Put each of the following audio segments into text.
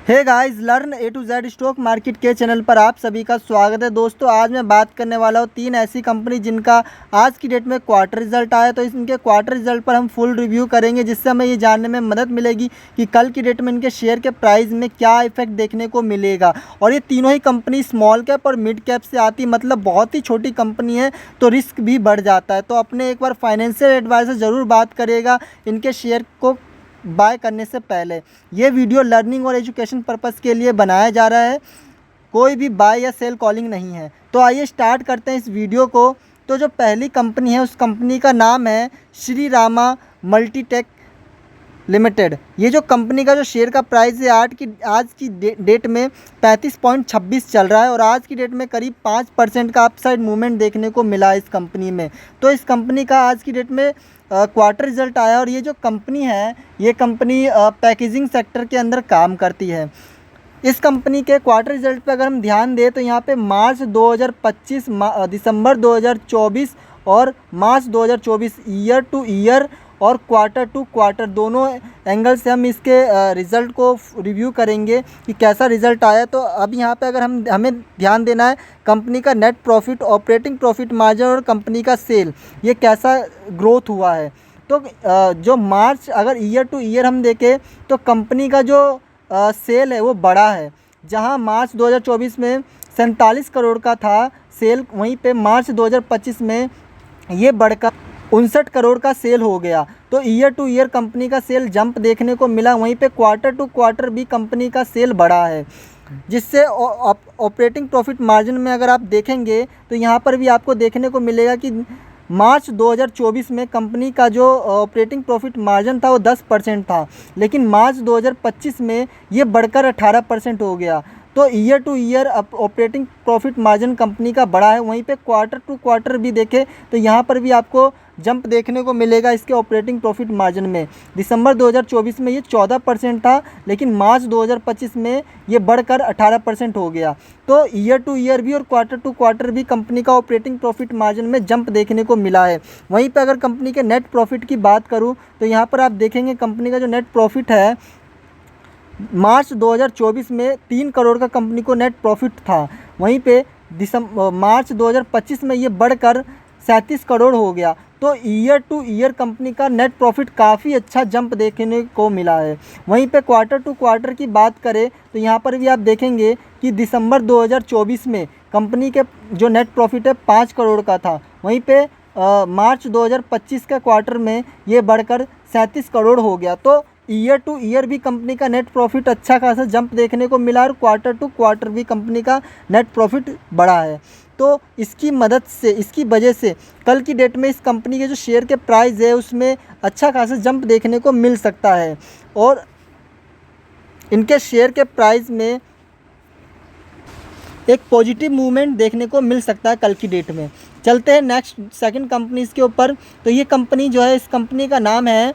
Hey guys, learn A to Z stock market के channel पर आप सभी का स्वागत है। दोस्तों, आज मैं बात करने वाला हूँ 3 ऐसी कंपनी जिनका आज की डेट में क्वार्टर रिजल्ट आया। तो इनके क्वार्टर रिजल्ट पर हम फुल रिव्यू करेंगे, जिससे हमें ये जानने में मदद मिलेगी कि कल की डेट में इनके शेयर के प्राइस में क्या इफेक्ट देखने को मिलेगा। और ये तीनों ही कंपनी स्मॉल कैप और मिड कैप से आती, मतलब बहुत ही छोटी कंपनी है, तो रिस्क भी बढ़ जाता है। तो अपने एक बार फाइनेंशियल एडवाइजर ज़रूर बात करिएगा इनके शेयर को बाय करने से पहले। ये वीडियो लर्निंग और एजुकेशन पर्पस के लिए बनाया जा रहा है, कोई भी बाय या सेल कॉलिंग नहीं है। तो आइए स्टार्ट करते हैं इस वीडियो को। तो जो पहली कंपनी है उस कंपनी का नाम है श्री रामा मल्टीटेक लिमिटेड। ये जो कंपनी का जो शेयर का प्राइस है आज की डेट में 35.26 चल रहा है, और आज की डेट में करीब 5% का अपसाइड मूवमेंट देखने को मिला इस कंपनी में। तो इस कंपनी का आज की डेट में क्वार्टर रिजल्ट आया, और ये जो कंपनी है ये कंपनी पैकेजिंग सेक्टर के अंदर काम करती है। इस कंपनी के क्वार्टर रिजल्ट पे अगर हम ध्यान दें तो यहाँ पे मार्च 2025, दिसंबर 2024 और मार्च 2024 ईयर टू ईयर और क्वार्टर टू क्वार्टर दोनों एंगल से हम इसके रिज़ल्ट को रिव्यू करेंगे कि कैसा रिज़ल्ट आया। तो अब यहाँ पे अगर हमें ध्यान देना है कंपनी का net profit, operating profit margin और कंपनी का सेल, ये कैसा ग्रोथ हुआ है। तो जो मार्च अगर ईयर टू ईयर हम देखें तो कंपनी का जो सेल है वो बड़ा है। जहाँ मार्च 2024 में 47 करोड़ का था सेल, वहीं पे मार्च 2025 में ये बढ़कर 59 करोड़ का सेल हो गया। तो ईयर टू ईयर कंपनी का सेल जंप देखने को मिला, वहीं पे क्वार्टर टू क्वार्टर भी कंपनी का सेल बढ़ा है। जिससे ऑपरेटिंग प्रॉफिट मार्जिन में अगर आप देखेंगे तो यहाँ पर भी आपको देखने को मिलेगा कि मार्च 2024 में कंपनी का जो ऑपरेटिंग प्रॉफिट मार्जिन था वो 10% था, लेकिन मार्च 2025 में ये बढ़कर 18% हो गया। तो year two year operating profit margin company का बड़ा है। वहीं पे क्वार्टर टू क्वार्टर भी देखें तो यहाँ पर भी आपको जंप देखने को मिलेगा इसके ऑपरेटिंग प्रॉफिट मार्जिन में। दिसंबर 2024 में ये 14% था, लेकिन मार्च 2025 में ये बढ़कर 18% हो गया। तो ईयर टू ईयर भी और क्वार्टर टू क्वार्टर भी कंपनी का ऑपरेटिंग प्रॉफिट मार्जिन में जंप देखने को मिला है। वहीं पर अगर कंपनी के नेट प्रॉफिट की बात करूँ तो यहाँ पर आप देखेंगे कंपनी का जो नेट प्रॉफिट है मार्च 2024 में 3 करोड़ का कंपनी को नेट प्रॉफिट था, वहीं पे मार्च 2025 में ये बढ़कर 37 करोड़ हो गया। तो ईयर टू ईयर कंपनी का नेट प्रॉफिट काफ़ी अच्छा जंप देखने को मिला है। वहीं पे क्वार्टर टू क्वार्टर की बात करें तो यहाँ पर भी आप देखेंगे कि दिसंबर 2024 में कंपनी के जो नेट प्रॉफिट है 5 करोड़ का था, वहीं पे मार्च 2025 के क्वार्टर में ये बढ़कर 37 करोड़ हो गया। तो ईयर टू ईयर भी कंपनी का नेट प्रॉफिट अच्छा खासा जंप देखने को मिला, और क्वार्टर टू क्वार्टर भी कंपनी का नेट प्रॉफिट बढ़ा है। तो इसकी मदद से, इसकी वजह से कल की डेट में इस कंपनी के जो शेयर के प्राइस है उसमें अच्छा खासा जंप देखने को मिल सकता है, और इनके शेयर के प्राइस में एक पॉजिटिव मूवमेंट देखने को मिल सकता है कल की डेट में। चलते हैं नेक्स्ट सेकंड कंपनीज़ के ऊपर। तो ये कंपनी जो है, इस कंपनी का नाम है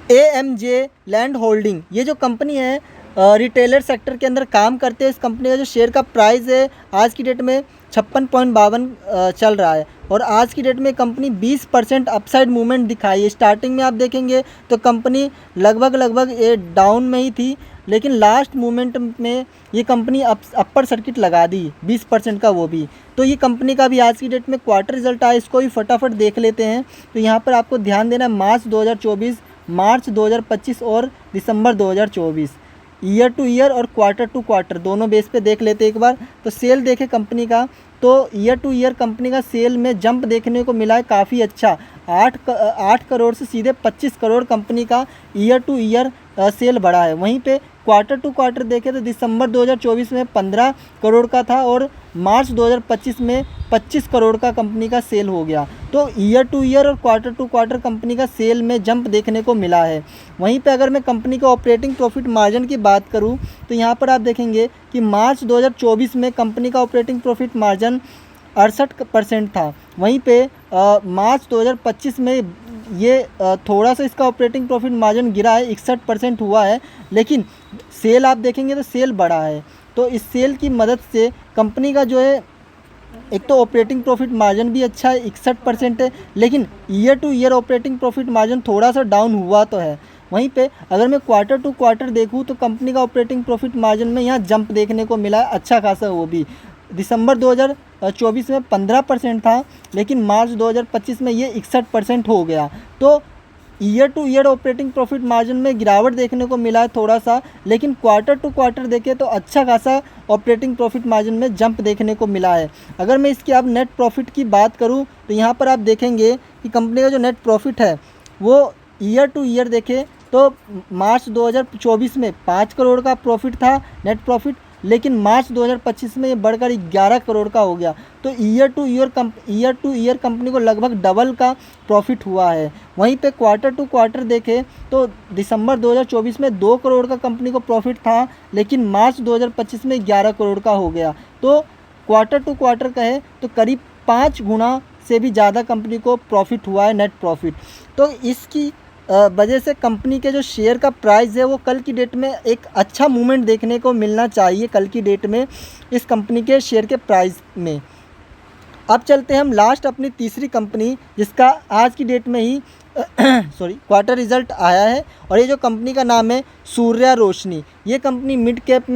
AMJ लैंड होल्डिंग। ये जो कंपनी है रिटेलर सेक्टर के अंदर काम करते हैं। इस कंपनी का जो शेयर का प्राइस है आज की डेट में 56.52 चल रहा है, और आज की डेट में कंपनी 20% अपसाइड मूवमेंट दिखाई है। स्टार्टिंग में आप देखेंगे तो कंपनी लगभग ये डाउन में ही थी, लेकिन लास्ट मूवमेंट में ये कंपनी अपर सर्किट लगा दी 20% का, वो भी। तो ये कंपनी का भी आज की डेट में क्वार्टर रिजल्ट आया, इसको भी फटाफट देख लेते हैं। तो यहाँ पर आपको ध्यान देना है मार्च 2024, मार्च 2025 और दिसंबर 2024 ईयर टू ईयर और क्वार्टर टू क्वार्टर दोनों बेस पे देख लेते एक बार। तो सेल देखे कंपनी का, तो ईयर टू ईयर कंपनी का सेल में जंप देखने को मिला है काफ़ी अच्छा। 8 करोड़ से सीधे 25 करोड़ कंपनी का ईयर टू ईयर सेल बढ़ा है। वहीं पे क्वार्टर टू क्वार्टर देखें तो दिसंबर 2024 में 15 करोड़ का था, और मार्च 2025 में 25 करोड़ का कंपनी का सेल हो गया। तो ईयर टू ईयर और क्वार्टर टू क्वार्टर कंपनी का सेल में जंप देखने को मिला है। वहीं पे अगर मैं कंपनी के ऑपरेटिंग प्रॉफिट मार्जिन की बात करूं तो यहाँ पर आप देखेंगे कि मार्च 2024 में कंपनी का ऑपरेटिंग प्रॉफिट मार्जिन 68% था, वहीं पे मार्च 2025 में ये थोड़ा सा इसका ऑपरेटिंग प्रॉफिट मार्जिन गिरा है, 61% हुआ है, लेकिन सेल आप देखेंगे तो सेल बढ़ा है। तो इस सेल की मदद से कंपनी का जो है एक तो ऑपरेटिंग प्रॉफिट मार्जिन भी अच्छा है, 61% है, लेकिन year two year operating profit margin थोड़ा सा डाउन हुआ तो है। वहीं पे अगर मैं क्वार्टर टू क्वार्टर देखूँ तो कंपनी का ऑपरेटिंग प्रॉफिट मार्जिन में यहाँ जंप देखने को मिला है, अच्छा खासा। वो भी दिसंबर 2024 में 15% था, लेकिन मार्च 2025 में ये 61% हो गया। तो year two year operating profit margin में गिरावट देखने को मिला है थोड़ा सा, लेकिन क्वार्टर टू क्वार्टर देखें तो अच्छा खासा ऑपरेटिंग प्रॉफिट मार्जिन में जंप देखने को मिला है। अगर मैं इसकी अब नेट प्रॉफिट की बात करूं तो यहाँ पर आप देखेंगे कि कंपनी का जो नेट प्रॉफिट है वो ईयर टू ईयर देखें तो मार्च 2024 में 5 करोड़ का प्रॉफिट था नेट प्रॉफिट, लेकिन मार्च 2025 में ये बढ़कर 11 करोड़ का हो गया। तो ईयर टू ईयर कंपनी को लगभग डबल का प्रॉफिट हुआ है। वहीं पे क्वार्टर टू क्वार्टर देखें तो दिसंबर 2024 में 2 करोड़ का कंपनी को प्रॉफिट था, लेकिन मार्च 2025 में 11 करोड़ का हो गया। तो क्वार्टर टू क्वार्टर कहे तो करीब 5 गुना से भी ज़्यादा कंपनी को प्रॉफिट हुआ है, नेट प्रॉफिट। तो इसकी वजह से कंपनी के जो शेयर का प्राइस है वो कल की डेट में एक अच्छा मूवमेंट देखने को मिलना चाहिए कल की डेट में इस कंपनी के शेयर के प्राइस में। अब चलते हैं हम लास्ट अपनी तीसरी कंपनी, जिसका आज की डेट में ही क्वार्टर रिजल्ट आया है, और ये जो कंपनी का नाम है सूर्या रोशनी। ये कंपनी मिड कैप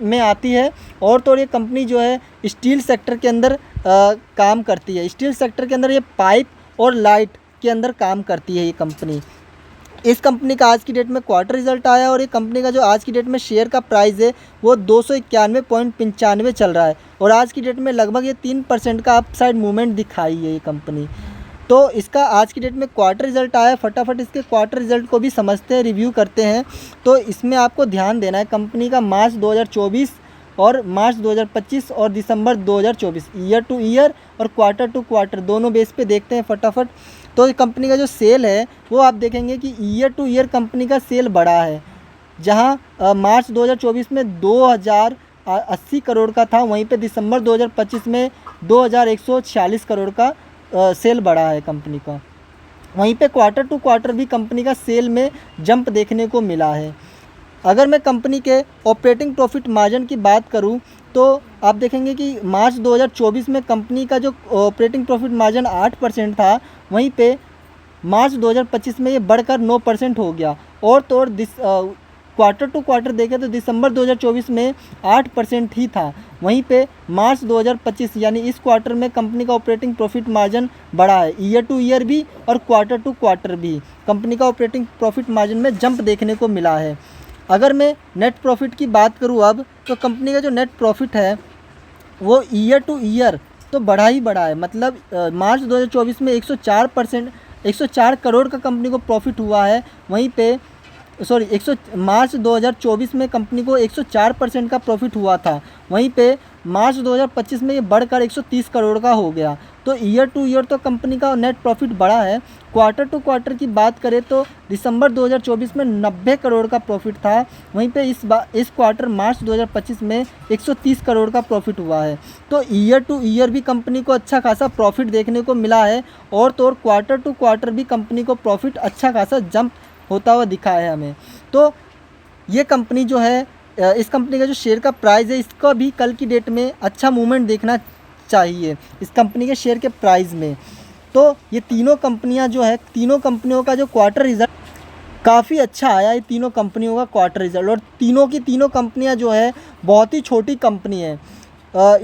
में आती है, और तो ये कंपनी जो है स्टील सेक्टर के अंदर काम करती है। स्टील सेक्टर के अंदर ये पाइप और लाइट के अंदर काम करती है ये कंपनी। इस कंपनी का आज की डेट में क्वार्टर रिजल्ट आया, और ये कंपनी का जो आज की डेट में शेयर का प्राइस है वो 291.95 चल रहा है, और आज की डेट में लगभग ये 3% का अपसाइड मूवमेंट दिखाई है ये कंपनी। तो इसका आज की डेट में क्वार्टर रिजल्ट आया। फटाफट इसके क्वार्टर रिजल्ट को भी समझते हैं, रिव्यू करते हैं। तो इसमें आपको ध्यान देना है कंपनी का मार्च 2024 और मार्च 2025 और दिसंबर 2024 ईयर टू ईयर और क्वार्टर टू क्वार्टर दोनों बेस पे देखते हैं फटाफट। तो कंपनी का जो सेल है वो आप देखेंगे कि ईयर टू ईयर कंपनी का सेल बढ़ा है, जहां मार्च 2024 में 2080 करोड़ का था, वहीं पे दिसंबर 2025 में 2146 करोड़ का सेल बढ़ा है कंपनी का। वहीं पे क्वार्टर टू क्वार्टर भी कंपनी का सेल में जंप देखने को मिला है। अगर मैं कंपनी के ऑपरेटिंग प्रॉफिट मार्जिन की बात करूं तो आप देखेंगे कि मार्च 2024 में कंपनी का जो ऑपरेटिंग प्रॉफिट मार्जिन 8% था, वहीं पे मार्च 2025 में ये बढ़कर 9% हो गया। और तो और क्वार्टर टू क्वार्टर देखें तो दिसंबर 2024 में 8% ही था, वहीं पे मार्च 2025 यानी इस क्वार्टर में कंपनी का ऑपरेटिंग प्रॉफिट मार्जिन बढ़ा है। ईयर टू ईयर भी और क्वार्टर टू क्वार्टर भी कंपनी का ऑपरेटिंग प्रॉफिट मार्जिन में जंप देखने को मिला है। अगर मैं नेट प्रॉफिट की बात करूं अब, तो कंपनी का जो नेट प्रॉफिट है वो ईयर टू ईयर तो बढ़ा ही बढ़ा है। मतलब मार्च 2024 में 104 करोड़ का कंपनी को प्रॉफिट हुआ है, वहीं पे मार्च 2024 में कंपनी को 104% का प्रॉफिट हुआ था, वहीं पे मार्च 2025 में ये बढ़कर 130 करोड़ का हो गया। तो ईयर टू ईयर तो कंपनी का नेट प्रॉफिट बढ़ा है। क्वार्टर टू क्वार्टर की बात करें तो दिसंबर 2024 में 90 करोड़ का प्रॉफिट था, वहीं पे इस क्वार्टर मार्च 2025 में 130 करोड़ का प्रॉफिट हुआ है। तो ईयर टू ईयर भी कंपनी को अच्छा खासा प्रॉफिट देखने को मिला है, और तो और क्वार्टर टू क्वार्टर भी कंपनी को प्रॉफिट अच्छा खासा जंप होता हुआ दिखा है हमें। तो ये कंपनी जो है, इस कंपनी का जो शेयर का प्राइस है इसका भी कल की डेट में अच्छा मूवमेंट देखना चाहिए इस कंपनी के शेयर के प्राइस में। तो ये तीनों कंपनियां जो है, तीनों कंपनियों का जो क्वार्टर रिजल्ट काफ़ी अच्छा आया है, तीनों कंपनियों का क्वार्टर रिजल्ट। और तीनों कंपनियां जो है बहुत ही छोटी कंपनी है,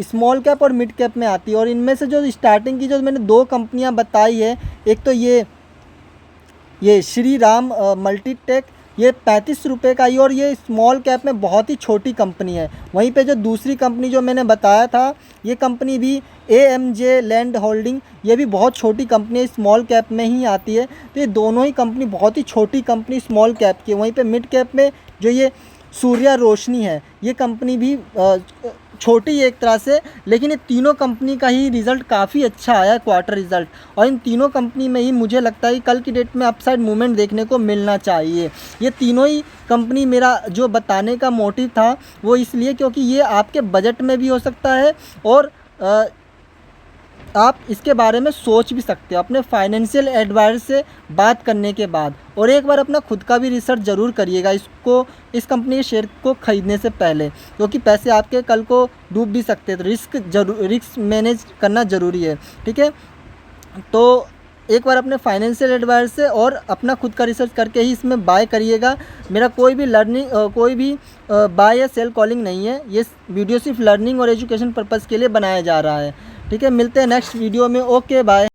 स्मॉल कैप और मिड कैप में आती है। और इनमें से जो स्टार्टिंग की जो मैंने 2 कंपनियां बताई है, एक तो ये श्री राम मल्टीटेक, ये 35 रुपये का ही, और ये स्मॉल कैप में बहुत ही छोटी कंपनी है। वहीं पे जो दूसरी कंपनी जो मैंने बताया था, ये कंपनी भी AMJ लैंड होल्डिंग, ये भी बहुत छोटी कंपनी है, स्मॉल कैप में ही आती है। तो ये दोनों ही कंपनी बहुत ही छोटी कंपनी स्मॉल कैप की। वहीं पे मिड कैप में जो ये सूर्या रोशनी है, ये कंपनी भी छोटी एक तरह से, लेकिन ये तीनों कंपनी का ही रिज़ल्ट काफ़ी अच्छा आया क्वार्टर रिज़ल्ट। और इन तीनों कंपनी में ही मुझे लगता है कि कल की डेट में अपसाइड मूवमेंट देखने को मिलना चाहिए। ये तीनों ही कंपनी मेरा जो बताने का मोटिव था वो इसलिए क्योंकि ये आपके बजट में भी हो सकता है, और आप इसके बारे में सोच भी सकते हो अपने फाइनेंशियल एडवाइजर से बात करने के बाद। और एक बार अपना खुद का भी रिसर्च ज़रूर करिएगा इस कंपनी के शेयर को ख़रीदने से पहले, क्योंकि पैसे आपके कल को डूब भी सकते हैं। तो रिस्क मैनेज करना ज़रूरी है, ठीक है। तो एक बार अपने फाइनेंशियल एडवाइजर से और अपना खुद का रिसर्च करके ही इसमें बाय करिएगा। मेरा कोई भी बाय या सेल कॉलिंग नहीं है, ये वीडियो सिर्फ लर्निंग और एजुकेशन पर्पज़ के लिए बनाया जा रहा है। ठीक है, मिलते हैं नेक्स्ट वीडियो में। Okay bye.